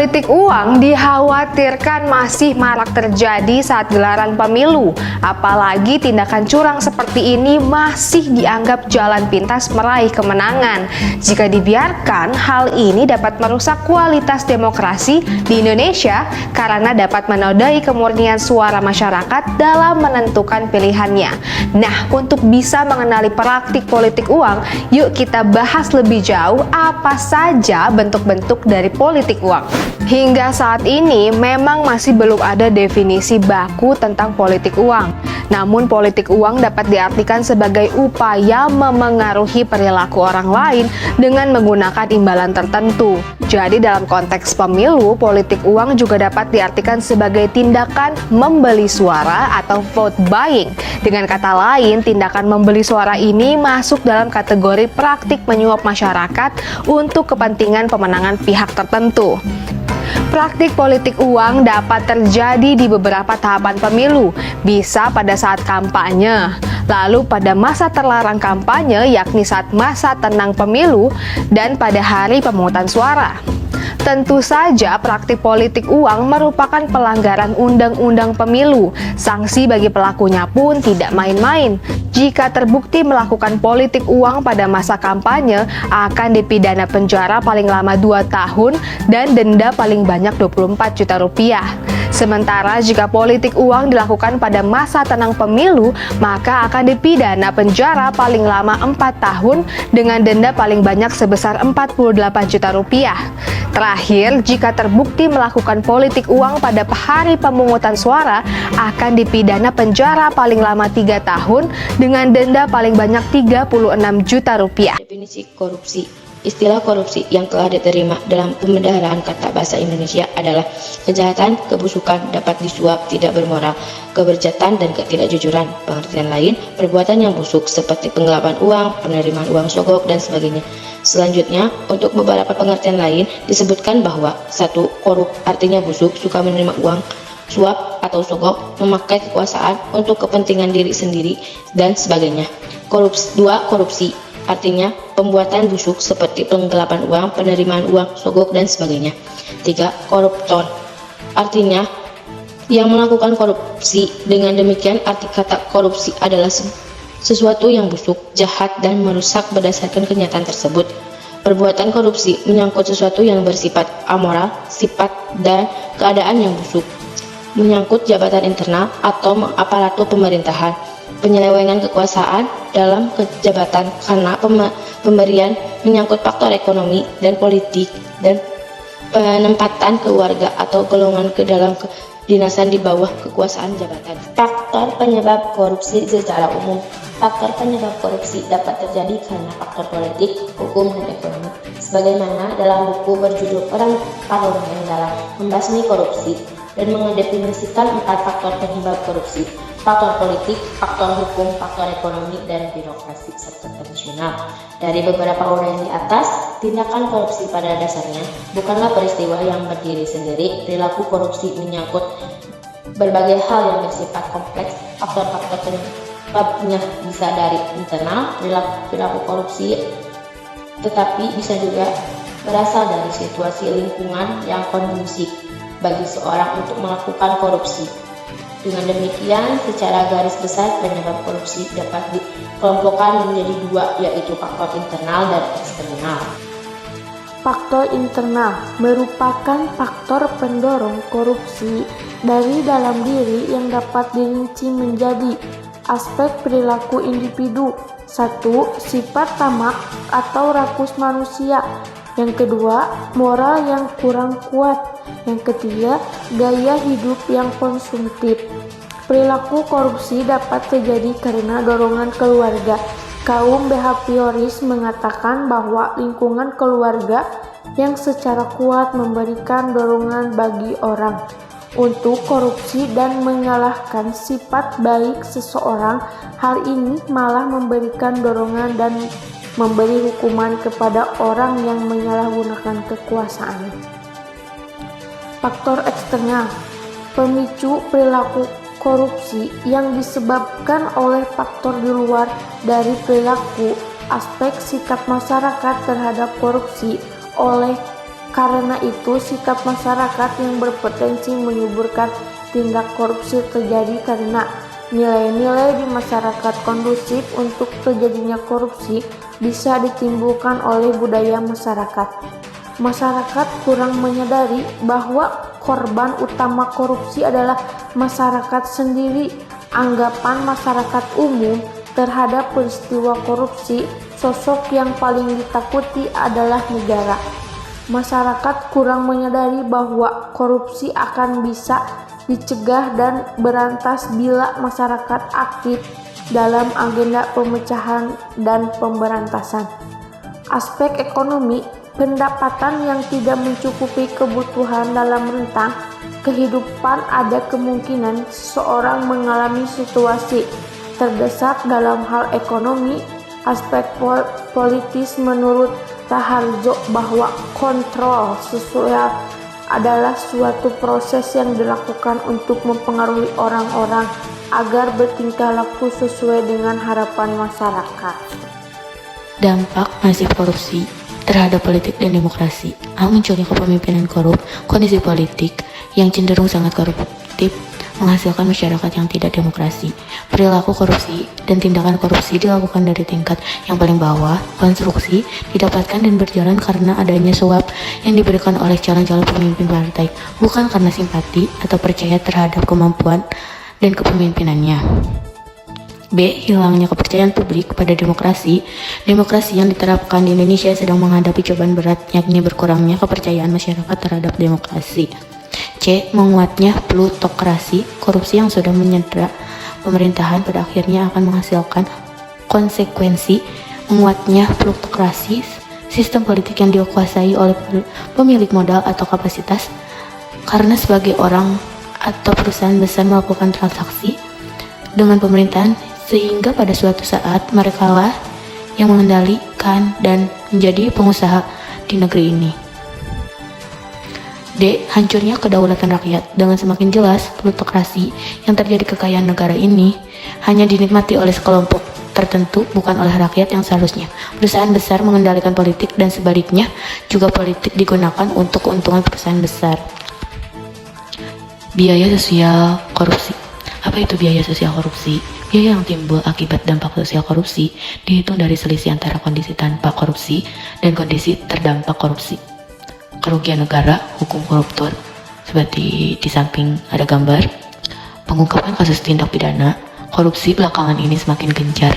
Politik uang dikhawatirkan masih marak terjadi saat gelaran pemilu. Apalagi tindakan curang seperti ini masih dianggap jalan pintas meraih kemenangan. Jika dibiarkan, hal ini dapat merusak kualitas demokrasi di Indonesia karena dapat menodai kemurnian suara masyarakat dalam menentukan pilihannya. Nah, untuk bisa mengenali praktik politik uang, yuk kita bahas lebih jauh apa saja bentuk-bentuk dari politik uang. Hingga saat ini memang masih belum ada definisi baku tentang politik uang. Namun politik uang dapat diartikan sebagai upaya memengaruhi perilaku orang lain dengan menggunakan imbalan tertentu. Jadi dalam konteks pemilu, politik uang juga dapat diartikan sebagai tindakan membeli suara atau vote buying. Dengan kata lain, tindakan membeli suara ini masuk dalam kategori praktik menyuap masyarakat untuk kepentingan pemenangan pihak tertentu. Praktik politik uang dapat terjadi di beberapa tahapan pemilu, bisa pada saat kampanye, lalu pada masa terlarang kampanye yakni saat masa tenang pemilu, dan pada hari pemungutan suara. Tentu saja praktik politik uang merupakan pelanggaran undang-undang pemilu. Sanksi bagi pelakunya pun tidak main-main. Jika terbukti melakukan politik uang pada masa kampanye, akan dipidana penjara paling lama 2 tahun dan denda paling banyak 24 juta rupiah. Sementara jika politik uang dilakukan pada masa tenang pemilu, maka akan dipidana penjara paling lama 4 tahun dengan denda paling banyak sebesar 48 juta rupiah. Terakhir, jika terbukti melakukan politik uang pada hari pemungutan suara, akan dipidana penjara paling lama 3 tahun dengan denda paling banyak 36 juta rupiah. Definisi korupsi. Istilah korupsi yang telah diterima dalam pembendaharaan kata bahasa Indonesia adalah kejahatan, kebusukan, dapat disuap, tidak bermoral, keberjatan, dan ketidakjujuran. Pengertian lain, perbuatan yang busuk seperti penggelapan uang, penerimaan uang sogok, dan sebagainya. Selanjutnya, untuk beberapa pengertian lain disebutkan bahwa 1. Korup artinya busuk, suka menerima uang, suap atau sogok, memakai kekuasaan untuk kepentingan diri sendiri, dan sebagainya. 2. Korupsi artinya pembuatan busuk seperti penggelapan uang, penerimaan uang, sogok, dan sebagainya. 3. Koruptor artinya yang melakukan korupsi. Dengan demikian, arti kata korupsi adalah sesuatu yang busuk, jahat, dan merusak berdasarkan kenyataan tersebut. Perbuatan korupsi menyangkut sesuatu yang bersifat amoral, sifat dan keadaan yang busuk, menyangkut jabatan internal atau aparatur pemerintahan, penyelewengan kekuasaan dalam jabatan karena pemberian menyangkut faktor ekonomi dan politik, dan penempatan keluarga atau golongan ke dalam kedinasan di bawah kekuasaan jabatan. Faktor penyebab korupsi secara umum. Faktor penyebab korupsi dapat terjadi karena faktor politik, hukum, dan ekonomi. Sebagaimana dalam buku berjudul Perang Parlemen dalam Membasmi Korupsi dan mendefinisikan 4 faktor penyebab korupsi: faktor politik, faktor hukum, faktor ekonomi, dan birokrasi serta tradisional. Dari beberapa uraian di atas, tindakan korupsi pada dasarnya bukanlah peristiwa yang berdiri sendiri. Perilaku korupsi menyangkut berbagai hal yang bersifat kompleks. Faktor-faktor penyebabnya bisa dari internal perilaku korupsi, tetapi bisa juga berasal dari situasi lingkungan yang kondusif bagi seorang untuk melakukan korupsi. Dengan demikian, secara garis besar penyebab korupsi dapat dikelompokkan menjadi 2, yaitu faktor internal dan eksternal. Faktor internal merupakan faktor pendorong korupsi dari dalam diri yang dapat dirinci menjadi aspek perilaku individu. 1. Sifat tamak atau rakus manusia. Yang kedua, moral yang kurang kuat. Yang ketiga, gaya hidup yang konsumtif. Perilaku korupsi dapat terjadi karena dorongan keluarga. Kaum behavioris mengatakan bahwa lingkungan keluarga yang secara kuat memberikan dorongan bagi orang untuk korupsi dan mengalahkan sifat baik seseorang. Hal ini malah memberikan dorongan dan memberi hukuman kepada orang yang menyalahgunakan kekuasaan. Faktor eksternal, pemicu perilaku korupsi yang disebabkan oleh faktor di luar dari perilaku. Aspek sikap masyarakat terhadap korupsi oleh Karena itu, sikap masyarakat yang berpotensi menyuburkan tindak korupsi terjadi karena nilai-nilai di masyarakat kondusif untuk terjadinya korupsi bisa ditimbulkan oleh budaya masyarakat. Masyarakat kurang menyadari bahwa korban utama korupsi adalah masyarakat sendiri. Anggapan masyarakat umum terhadap peristiwa korupsi, sosok yang paling ditakuti adalah negara. Masyarakat kurang menyadari bahwa korupsi akan bisa dicegah dan berantas bila masyarakat aktif dalam agenda pemecahan dan pemberantasan. Aspek ekonomi, pendapatan yang tidak mencukupi kebutuhan dalam rentang kehidupan, ada kemungkinan seseorang mengalami situasi terdesak dalam hal ekonomi. Aspek politis, menurut Raharjo, bahwa kontrol sosial adalah suatu proses yang dilakukan untuk mempengaruhi orang-orang agar bertingkah laku sesuai dengan harapan masyarakat. Dampak masif korupsi terhadap politik dan demokrasi. Munculnya kepemimpinan korup, kondisi politik yang cenderung sangat koruptif menghasilkan masyarakat yang tidak demokrasi. Perilaku korupsi dan tindakan korupsi dilakukan dari tingkat yang paling bawah. Konstruksi didapatkan dan berjalan karena adanya suap yang diberikan oleh calon-calon pemimpin partai, bukan karena simpati atau percaya terhadap kemampuan dan kepemimpinannya. B. Hilangnya kepercayaan publik pada demokrasi. Demokrasi yang diterapkan di Indonesia sedang menghadapi cobaan berat, yakni berkurangnya kepercayaan masyarakat terhadap demokrasi. C. Menguatnya plutokrasi. Korupsi yang sudah menyandera pemerintahan pada akhirnya akan menghasilkan konsekuensi menguatnya plutokrasi, sistem politik yang dikuasai oleh pemilik modal atau kapasitas, karena sebagai orang atau perusahaan besar melakukan transaksi dengan pemerintahan, sehingga pada suatu saat merekalah yang mengendalikan dan menjadi pengusaha di negeri ini. D. Hancurnya kedaulatan rakyat. Dengan semakin jelas plutokrasi yang terjadi, kekayaan negara ini hanya dinikmati oleh sekelompok tertentu, bukan oleh rakyat yang seharusnya. Perusahaan besar mengendalikan politik dan sebaliknya juga politik digunakan untuk keuntungan perusahaan besar. Biaya sosial korupsi. Apa itu biaya sosial korupsi? Biaya yang timbul akibat dampak sosial korupsi dihitung dari selisih antara kondisi tanpa korupsi dan kondisi terdampak korupsi. Kerugian negara, hukum koruptor. Seperti di samping ada gambar. Pengungkapan kasus tindak pidana korupsi belakangan ini semakin gencar.